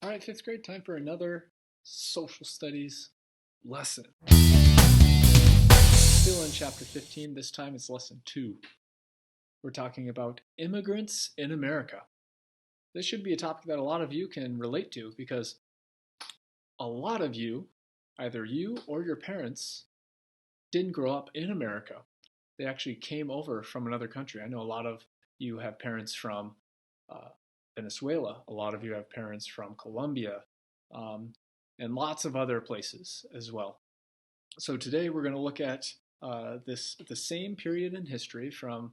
All right, fifth grade, time for another social studies lesson. Still in chapter 15, this time it's lesson 2. We're talking about immigrants in America. This should be a topic that a lot of you can relate to because a lot of you, either you or your parents, didn't grow up in America. They actually came over from another country. I know a lot of you have parents from uh, Venezuela, a lot of you have parents from Colombia, um, and lots of other places as well. So today we're going to look at the same period in history from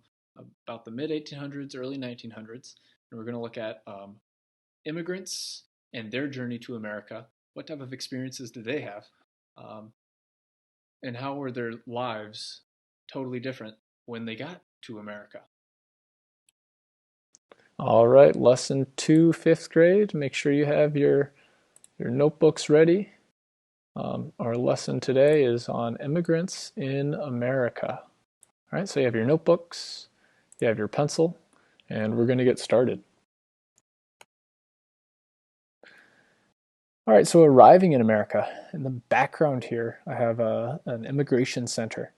about the mid 1800s, early 1900s, and we're going to look at immigrants and their journey to America. What type of experiences did they have, um, and how were their lives totally different when they got to America? All right, lesson 2, fifth grade. Make sure you have your notebooks ready. Our lesson today is on immigrants in America. All right, so you have your notebooks, you have your pencil, and we're going to get started. All right, so arriving in America. In the background here, I have an immigration center.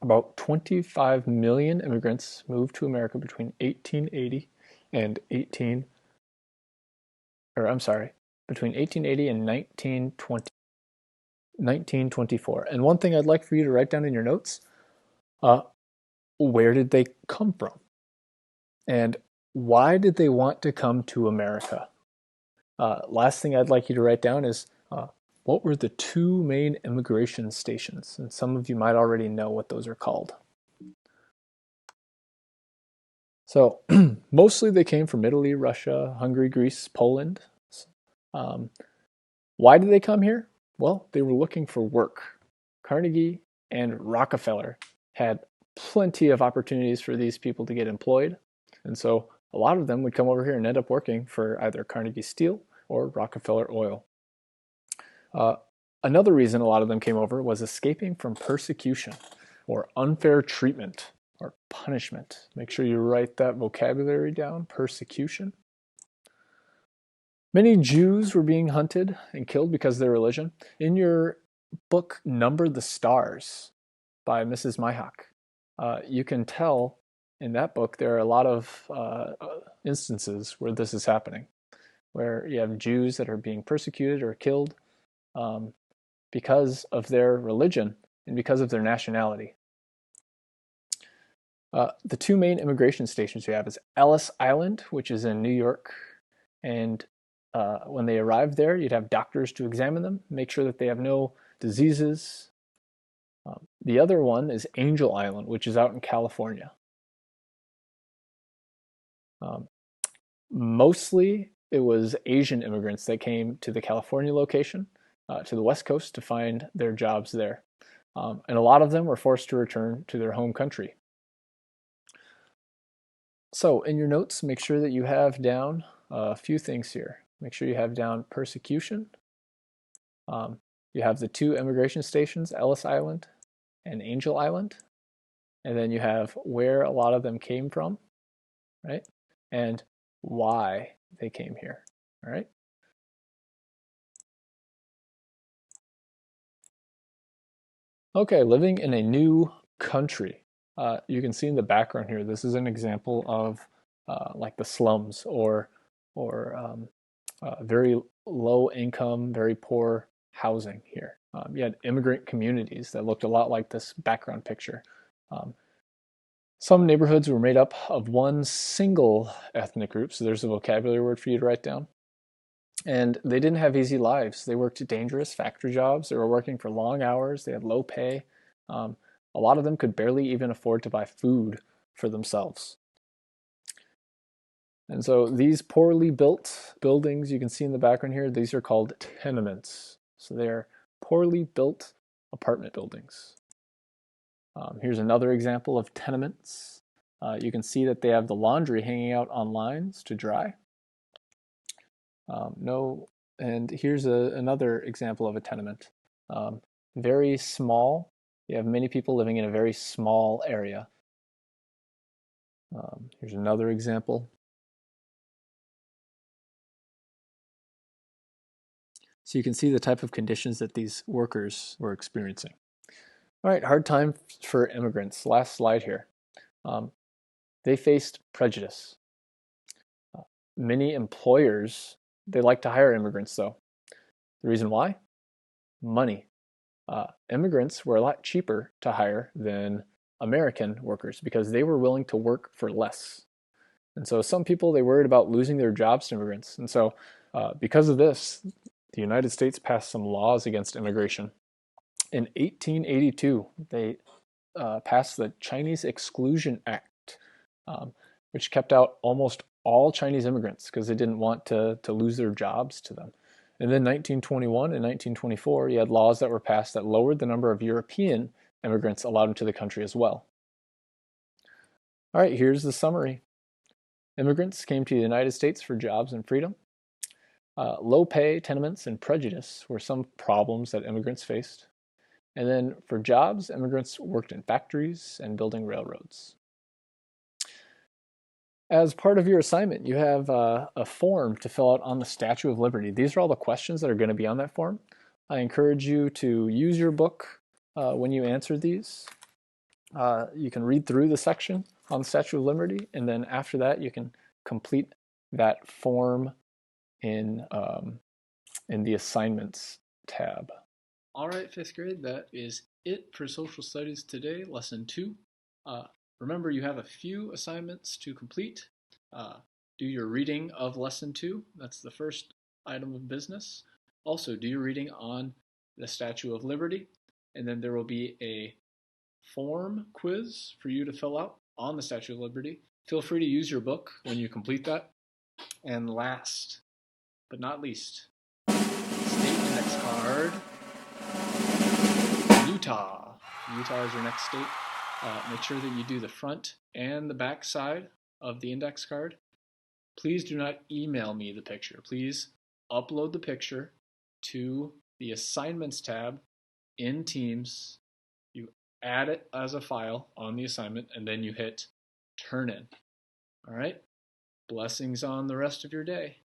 About 25 million immigrants moved to America between 1880 and 18, or I'm sorry, between 1880 and 1924. And one thing I'd like for you to write down in your notes, uh, where did they come from? And why did they want to come to America? Last thing I'd like you to write down is what were the two main immigration stations? And some of you might already know what those are called. So mostly they came from Italy, Russia, Hungary, Greece, Poland. Um, why did they come here? Well, they were looking for work. Carnegie and Rockefeller had plenty of opportunities for these people to get employed. And so a lot of them would come over here and end up working for either Carnegie Steel or Rockefeller Oil. Uh, Another reason a lot of them came over was escaping from persecution or unfair treatment or punishment. Make sure you write that vocabulary down, persecution. Many Jews were being hunted and killed because of their religion. In your book, Number the Stars by Mrs. Myhock, you can tell in that book there are a lot of instances where this is happening, where you have Jews that are being persecuted or killed um, because of their religion and because of their nationality. The two main immigration stations we have is Ellis Island, which is in New York, and when they arrived there, you'd have doctors to examine them, make sure that they have no diseases. The other one is Angel Island, which is out in California. Um, Mostly, it was Asian immigrants that came to the California location, to the West Coast, to find their jobs there. And a lot of them were forced to return to their home country. So, in your notes, make sure that you have down a few things here. Make sure you have down persecution. Um, you have the two immigration stations, Ellis Island and Angel Island. And then you have where a lot of them came from, right? And why they came here, all right? Okay, living in a new country. You can see in the background here, this is an example of like the slums or very low income, very poor housing here. You had immigrant communities that looked a lot like this background picture. Um, some neighborhoods were made up of one single ethnic group, so there's a vocabulary word for you to write down. And they didn't have easy lives. They worked dangerous factory jobs. They were working for long hours. They had low pay. Um, a lot of them could barely even afford to buy food for themselves. And so these poorly built buildings you can see in the background here, these are called tenements. So they're poorly built apartment buildings. Here's another example of tenements. You can see that they have the laundry hanging out on lines to dry. No, and here's another example of a tenement. Um, Very small. You have many people living in a very small area. Here's another example. So you can see the type of conditions that these workers were experiencing. All right, hard time for immigrants. Last slide here. They faced prejudice. Many employers, they like to hire immigrants though. The reason why? Money. Immigrants were a lot cheaper to hire than American workers because they were willing to work for less. And so some people, they worried about losing their jobs to immigrants. And so because of this, the United States passed some laws against immigration. In 1882, they passed the Chinese Exclusion Act, which kept out almost all Chinese immigrants because they didn't want to lose their jobs to them. And then 1921 and 1924, you had laws that were passed that lowered the number of European immigrants allowed into the country as well. All right, here's the summary. Immigrants came to the United States for jobs and freedom. Low pay, tenements, and prejudice were some problems that immigrants faced. And then for jobs, immigrants worked in factories and building railroads. As part of your assignment, you have a form to fill out on the Statue of Liberty. These are all the questions that are going to be on that form. I encourage you to use your book when you answer these. You can read through the section on the Statue of Liberty, and then after that, you can complete that form in the assignments tab. All right, fifth grade, that is it for social studies today, lesson 2. Remember, you have a few assignments to complete. Do your reading of lesson 2. That's the first item of business. Also, do your reading on the Statue of Liberty. And then there will be a form quiz for you to fill out on the Statue of Liberty. Feel free to use your book when you complete that. And last but not least, state index card. Utah. Utah is your next state. Make sure that you do the front and the back side of the index card. Please do not email me the picture. Please upload the picture to the assignments tab in Teams. You add it as a file on the assignment, and then you hit turn in. All right? Blessings on the rest of your day.